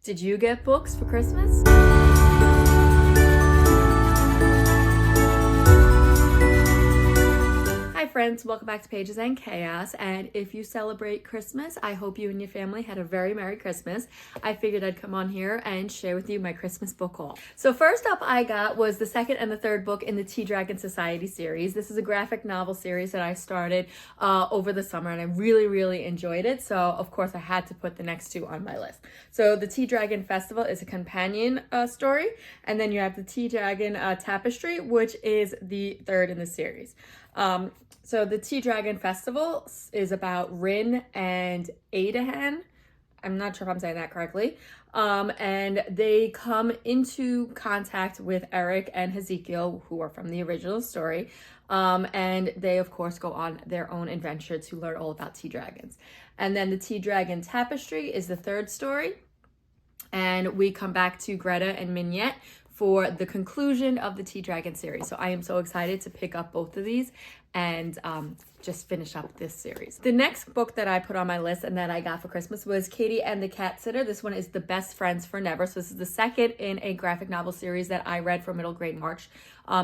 Did you get books for Christmas? Hi friends, welcome back to Pages and Chaos, and if you celebrate Christmas, I hope you and your family had a very Merry Christmas. I figured I'd come on here and share with you my Christmas book haul. So first up I got was the second and the third book in the Tea Dragon Society series. This is a graphic novel series that I started over the summer, and I really enjoyed it, so of course I had to put the next two on my list. So the Tea Dragon Festival is a companion story, and then you have the Tea Dragon Tapestry, which is the third in the series. So the Tea Dragon Festival is about Rin and Adahan. I'm not sure if I'm saying that correctly. And they come into contact with Eric and Hezekiel, who are from the original story. And they, of course, go on their own adventure to learn all about tea dragons. And then the Tea Dragon Tapestry is the third story. And we come back to Greta and Minette for the conclusion of the Tea Dragon series. So I am so excited to pick up both of these and just finish up this series. The next book that I put on my list and that I got for Christmas was Katie and the Cat Sitter. This one is The Best Friends for Never. So this is the second in a graphic novel series that I read for middle grade March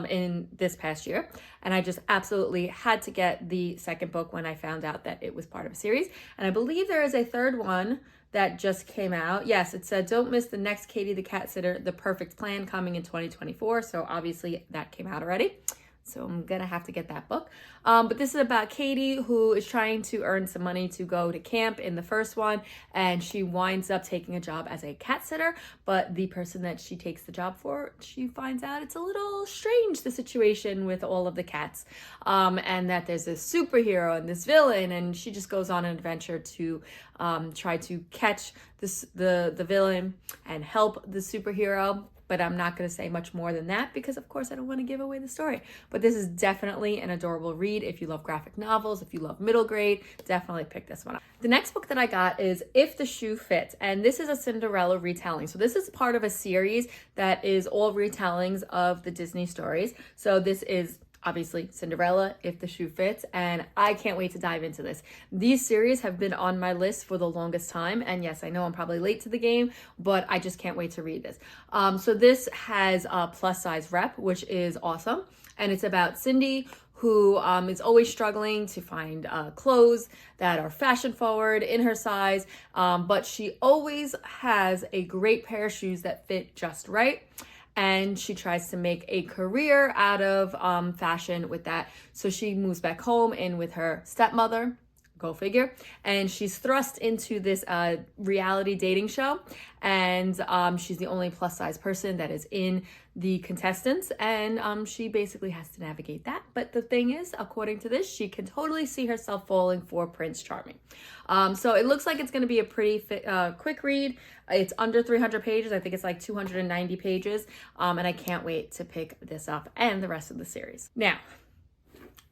in this past year. And I just absolutely had to get the second book when I found out that it was part of a series. And I believe there is a third one that just came out. Yes, it said, don't miss the next Katie the Cat Sitter, The Perfect Plan, coming in 2024. So obviously that came out already. So I'm gonna have to get that book. But this is about Katie, who is trying to earn some money to go to camp in the first one, and she winds up taking a job as a cat sitter. But the person that she takes the job for, she finds out it's a little strange, the situation with all of the cats, and that there's this superhero and this villain, and she just goes on an adventure to try to catch the villain and help the superhero. But I'm not going to say much more than that because, of course, I don't want to give away the story. But this is definitely an adorable read. If you love graphic novels, if you love middle grade, definitely pick this one up. The next book that I got is If the Shoe Fits, and this is a Cinderella retelling. So this is part of a series that is all retellings of the Disney stories. So this is obviously Cinderella, If the Shoe Fits, and I can't wait to dive into this. These series have been on my list for the longest time, and yes, I know I'm probably late to the game, but I just can't wait to read this. So this has a plus size rep, which is awesome, and it's about Cindy, who is always struggling to find clothes that are fashion forward in her size, but she always has a great pair of shoes that fit just right. And she tries to make a career out of fashion with that. So she moves back home in with her stepmother, go figure, and she's thrust into this reality dating show. And she's the only plus size person that is in the contestants, and she basically has to navigate that. But the thing is, according to this, she can totally see herself falling for Prince Charming. So it looks like it's going to be a pretty quick read. It's under 300 pages. I think it's like 290 pages. And I can't wait to pick this up and the rest of the series. Now,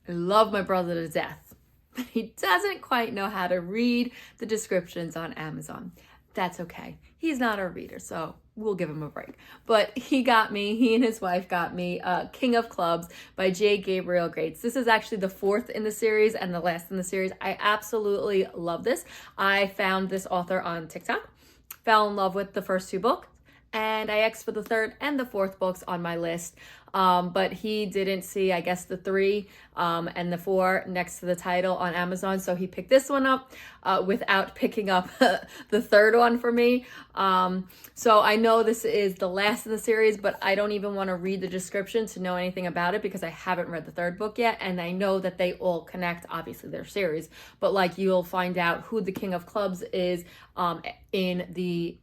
I love my brother to death, but he doesn't quite know how to read the descriptions on Amazon. That's okay. He's not a reader, so we'll give him a break. But he and his wife got me King of Clubs by J. Gabriel Gates. This is actually the fourth in the series and the last in the series. I absolutely love this. I found this author on TikTok, fell in love with the first two books, and I asked for the third and the fourth books on my list. But he didn't see, I guess, the 3 and the 4 next to the title on Amazon. So he picked this one up without picking up the third one for me. So I know this is the last in the series, but I don't even want to read the description to know anything about it because I haven't read the third book yet. And I know that they all connect, obviously they're series, but like you'll find out who the King of Clubs is in the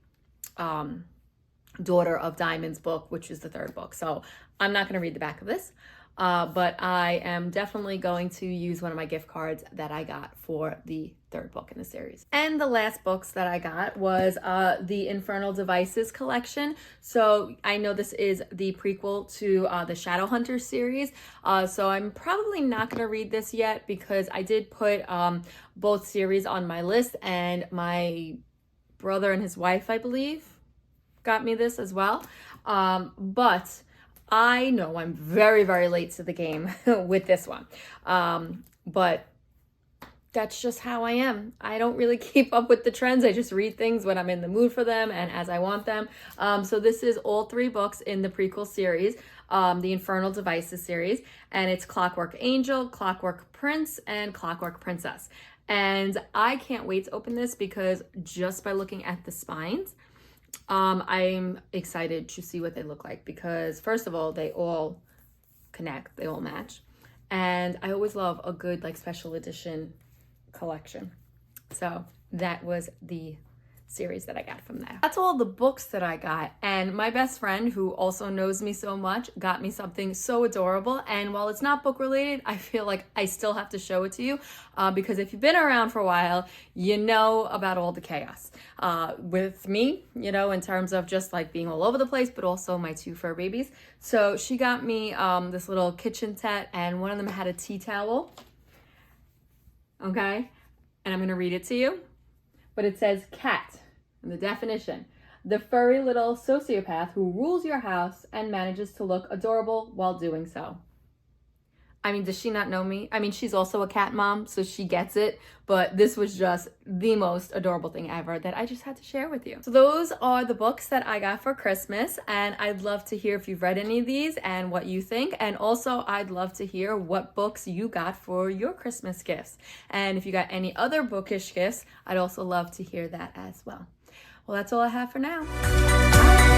Daughter of Diamonds book, which is the third book. So I'm not going to read the back of this, but I am definitely going to use one of my gift cards that I got for the third book in the series. And the last books that I got was the Infernal Devices collection. So I know this is the prequel to the Shadowhunters series. So I'm probably not going to read this yet because I did put both series on my list, and my brother and his wife, I believe, got me this as well. But I know I'm very late to the game with this one. But that's just how I am. I don't really keep up with the trends. I just read things when I'm in the mood for them and as I want them. So this is all 3 books in the prequel series, the Infernal Devices series, and it's Clockwork Angel, Clockwork Prince, and Clockwork Princess. And I can't wait to open this because just by looking at the spines, I'm excited to see what they look like because first of all, they all connect, they all match. And I always love a good like special edition collection. So that was the series that I got from there. That's all the books that I got. And my best friend, who also knows me so much, got me something so adorable. And while it's not book related, I feel like I still have to show it to you because if you've been around for a while, you know about all the chaos with me, you know, in terms of just like being all over the place, but also my 2 fur babies. So she got me this little kitchen set, and one of them had a tea towel. Okay, and I'm gonna read it to you. But it says cat, and the definition: the furry little sociopath who rules your house and manages to look adorable while doing so. I mean, does she not know me? I mean, she's also a cat mom, so she gets it, but this was just the most adorable thing ever that I just had to share with you. So those are the books that I got for Christmas, and I'd love to hear if you've read any of these and what you think, and also I'd love to hear what books you got for your Christmas gifts. And if you got any other bookish gifts, I'd also love to hear that as well. Well, that's all I have for now. Bye.